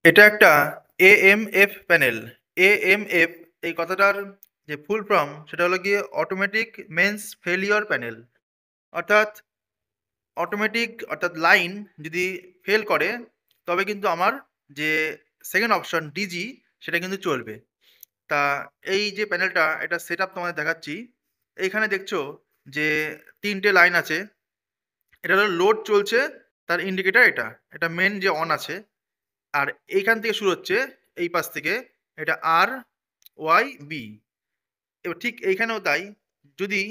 এটা একটা AMF panel. AMF এই কথাটার যে ফুল ফর্ম সেটা হলো গিয়ে অটোমেটিক মেন্স ফেলিওর প্যানেল। অর্থাৎ অর্থাৎ লাইন যদি ফেল করে তবে কিন্তু আমার যে সেকেন্ড অপশন ডিজি সেটা কিন্তু চলবে। তা এই যে প্যানেলটা এটা সেট আপ তোমাদের দেখাচ্ছি। এইখানে দেখছো যে তিনটে লাইন আছে। এটা হলো লোড চলছে, তার ইন্ডিকেটর এটা। এটা মেন যে অন আছে। আর এইখান থেকে শুরু হচ্ছে, এই পাশ থেকে এটা আর ওয়াই বি। এবার ঠিক এইখানেও তাই, যদি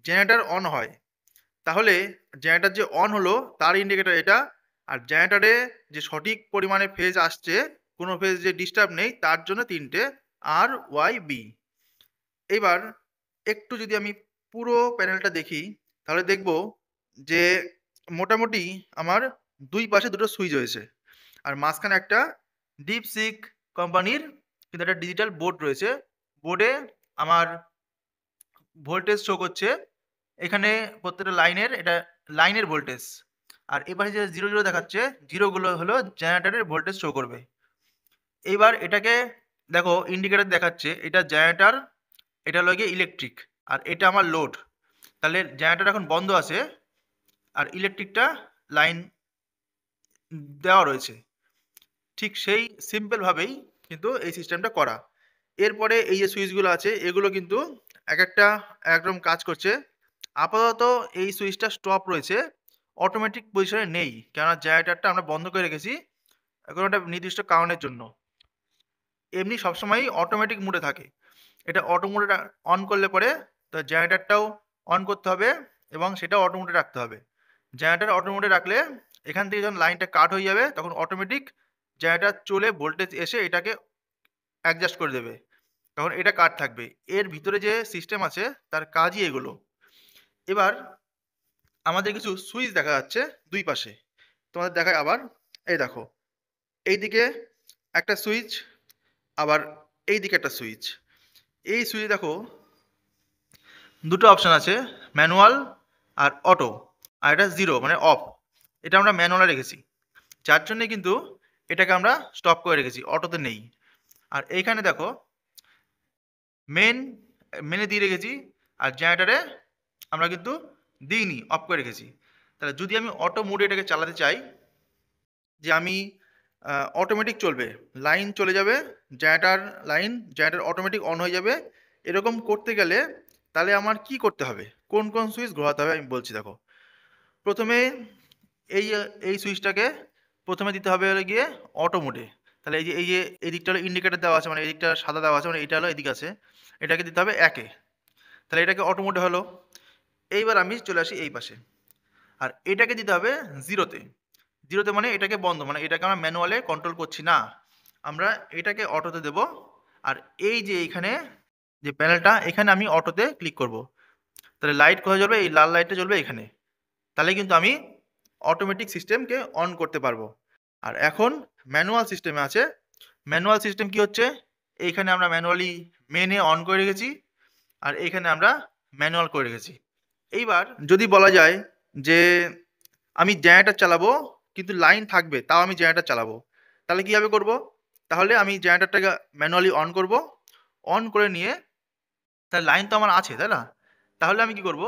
জেনারেটর অন হয় তাহলে জেনারেটর যে অন হলো তার ইন্ডিকেটর এটা। আর জেনারেটরে যে সঠিক পরিমাণে ফেজ আসছে, কোনো ফেজ যে ডিস্টার্ব নেই, তার জন্য তিনটে আর ওয়াই বি। এবার একটু যদি আমি পুরো প্যানেলটা দেখি তাহলে দেখব যে মোটামুটি আমার দুই পাশে দুটো সুইচ হয়েছে। আর মাঝখানে একটা ডিপসিক কোম্পানির কিন্তু একটা ডিজিটাল বোর্ড রয়েছে। বোর্ডে আমার ভোল্টেজ শো করছে। এখানে প্রত্যেকটা লাইনের এটা লাইনের ভোল্টেজ। আর এপাশে যে জিরো জিরো দেখাচ্ছে, জিরোগুলো হলো জেনারেটরের ভোল্টেজ শো করবে। এইবার এটাকে দেখো, ইন্ডিকেটর দেখাচ্ছে এটা জেনারেটর, এটা হলো গিয়ে ইলেকট্রিক, আর এটা আমার লোড। তাহলে জেনারেটর এখন বন্ধ আছে আর ইলেকট্রিকটা লাইন দেওয়া রয়েছে। ঠিক সেই সিম্পলভাবেই কিন্তু এই সিস্টেমটা করা। এরপরে এই যে সুইচগুলো আছে এগুলো কিন্তু এক একটা একরকম কাজ করছে। আপাতত এই সুইচটা স্টপ রয়েছে, অটোমেটিক পজিশনে নেই, কেননা জেনারেটরটা আমরা বন্ধ করে রেখেছি কোনো একটা নির্দিষ্ট কারণের জন্য। এমনি সবসময়ই অটোমেটিক মোডে থাকে। এটা অটো মোডে অন করলে পরে তো জেনারেটরটাও অন করতে হবে এবং সেটাও অটো মোডে রাখতে হবে। জেনারেটর অটো মোডে রাখলে এখান থেকে যখন লাইনটা কাট হয়ে যাবে তখন অটোমেটিক জেনারেটর চলে ভোল্টেজ এসে এটাকে অ্যাডজাস্ট করে দেবে, তখন এটা কাট থাকবে। এর ভিতরে যে সিস্টেম আছে তার কাজই এগুলো। এবার আমাদের কিছু সুইচ দেখা যাচ্ছে দুই পাশে, তোমাদের দেখায় আবার। এই দেখো, এইদিকে একটা সুইচ, আবার এই দিকে একটা সুইচ। এই সুইচ দেখো দুটো অপশন আছে, ম্যানুয়াল আর অটো। আর এটা জিরো মানে অফ, এটা আমরা ম্যানুয়ালে রেখেছি, যার জন্যে কিন্তু এটাকে আমরা স্টপ করে রেখেছি, অটোতে নেই। আর এইখানে দেখো মেন, মেনে দিয়ে রেখেছি, আর জেনারেটারে আমরা কিন্তু দিইনি, অফ করে রেখেছি। তাহলে যদি আমি অটো মোডে এটাকে চালাতে চাই, যে আমি অটোমেটিক চলবে, লাইন চলে যাবে, generator line generator automatic on হয়ে যাবে, এরকম করতে গেলে তাহলে আমার কি করতে হবে, কোন কোন সুইচ ঘোরাতে হবে আমি বলছি। দেখো, প্রথমে এই এই সুইচটাকে প্রথমে দিতে হবে হলো গিয়ে অটো মোডে। তাহলে এই যে এই দিকটা হলো ইন্ডিকেটর দেওয়া আছে, মানে এই দিকটা সাদা দেওয়া আছে, মানে এটা হলো এদিকে আছে, এটাকে দিতে হবে একে। তাহলে এটাকে অটো মোডে হলো। এইবার আমি চলে আসি এই পাশে, আর এটাকে দিতে হবে জিরোতে। জিরোতে মানে এটাকে বন্ধ, মানে এটাকে আমরা ম্যানুয়ালে কন্ট্রোল করছি না, আমরা এটাকে অটোতে দেব। আর এই যে এইখানে যে প্যানেলটা, এখানে আমি অটোতে ক্লিক করব। তাহলে লাইট কোথায় জ্বলবে, এই লাল লাইটটা জ্বলবে এখানে। তাহলে কিন্তু আমি অটোমেটিক সিস্টেমকে অন করতে পারবো। আর এখন ম্যানুয়াল সিস্টেমে আছে। ম্যানুয়াল সিস্টেম কি হচ্ছে, এইখানে আমরা ম্যানুয়ালি মেনে অন করে রেখেছি, আর এইখানে আমরা ম্যানুয়াল করে রেখেছি। এইবার যদি বলা যায় যে আমি জেনারেটর চালাবো কিন্তু লাইন থাকবে, তাও আমি জেনারেটর চালাবো, তাহলে কীভাবে করব? তাহলে আমি জেনারেটরটাকে ম্যানুয়ালি অন করব। অন করে নিয়ে, তার লাইন তো আমার আছে তাই না, তাহলে আমি কি করব,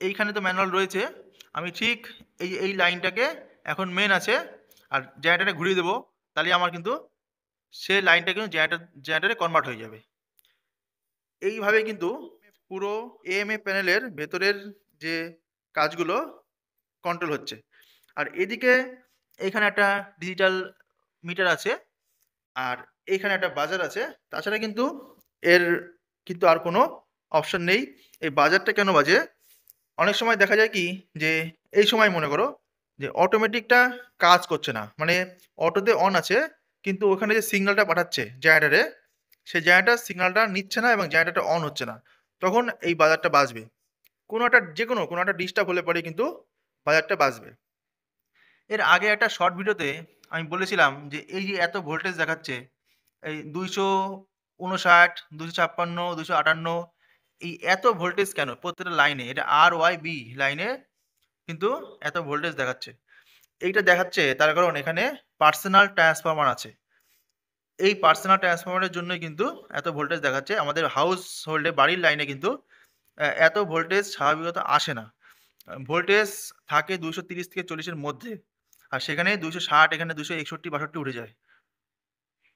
এইখানে তো ম্যানুয়াল রয়েছে, আমি ঠিক এই লাইনটাকে এখন মেন আছে আর জেনারেটারে ঘুরিয়ে দেবো, তাহলে আমার কিন্তু সে লাইনটা কিন্তু জেনারেটারে কনভার্ট হয়ে যাবে। এইভাবে কিন্তু পুরো এএমএ প্যানেলের ভেতরের যে কাজগুলো কন্ট্রোল হচ্ছে। আর এদিকে এখানে একটা ডিজিটাল মিটার আছে, আর এইখানে একটা বাজার আছে। তাছাড়া কিন্তু এর কিন্তু আর কোনো অপশন নেই। এই বাজারটা কেন বাজে, অনেক সময় দেখা যায় কি, যে এই সময় মনে করো যে অটোমেটিকটা কাজ করছে না, মানে অটোতে অন আছে কিন্তু ওখানে যে সিগন্যালটা পাঠাচ্ছে জেনারেটারে, সেই জেনারেটার সিগন্যালটা নিচ্ছে না এবং জেনারেটারটা অন হচ্ছে না, তখন এই বাজারটা বাজবে। কোনো একটা যে কোনো একটা ডিস্টার্ব হলে পরে কিন্তু বাজারটা বাজবে। এর আগে একটা শর্ট ভিডিওতে আমি বলেছিলাম যে এই যে এত ভোল্টেজ দেখাচ্ছে, এই 259, 256, 258, এই এত ভোল্টেজ কেন প্রত্যেকটা লাইনে, এটা আর ওয়াই বি লাইনে কিন্তু এত ভোল্টেজ দেখাচ্ছে। এইটা দেখাচ্ছে তার কারণ এখানে পার্সোনাল ট্রান্সফরমার আছে। এই পার্সোনাল ট্রান্সফরমারের জন্যই কিন্তু এত ভোল্টেজ দেখাচ্ছে। আমাদের হাউস হোল্ডে বাড়ির লাইনে কিন্তু এত ভোল্টেজ স্বাভাবিকত আসে না। ভোল্টেজ থাকে ২৩০ থেকে ৪০ এর মধ্যে। আর সেখানে ২৬০ এখানে ২৬১-৬২ উঠে যায়।